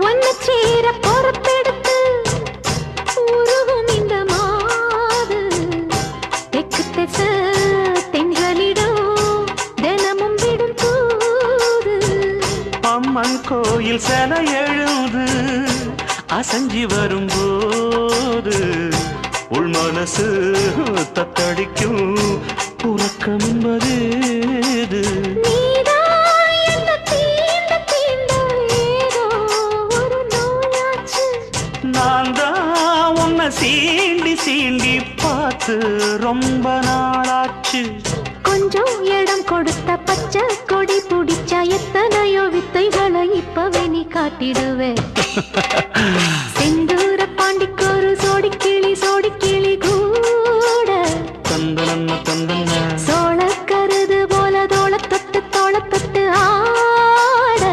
ஒன்ன சேர பொறுப்பெடுத்து உருகும் இந்த மாது தெற்கு திச தென்றலிடம் தினமும் விடும் தூது அம்மன் கோயில் சில எழுது அசஞ்சி வரும்போது உள் மனசு தத்தடிக்கும் உறக்கம் என்பது நான் தான் உன்னை சீண்டி சீண்டி பார்த்து ரொம்ப நாளாச்சு கொஞ்சம் இடம் கொடுத்த பச்சை கொடி பிடிச்சா எத்தனையோ வித்தைகளை இப்பவே நீ காட்டிடுவே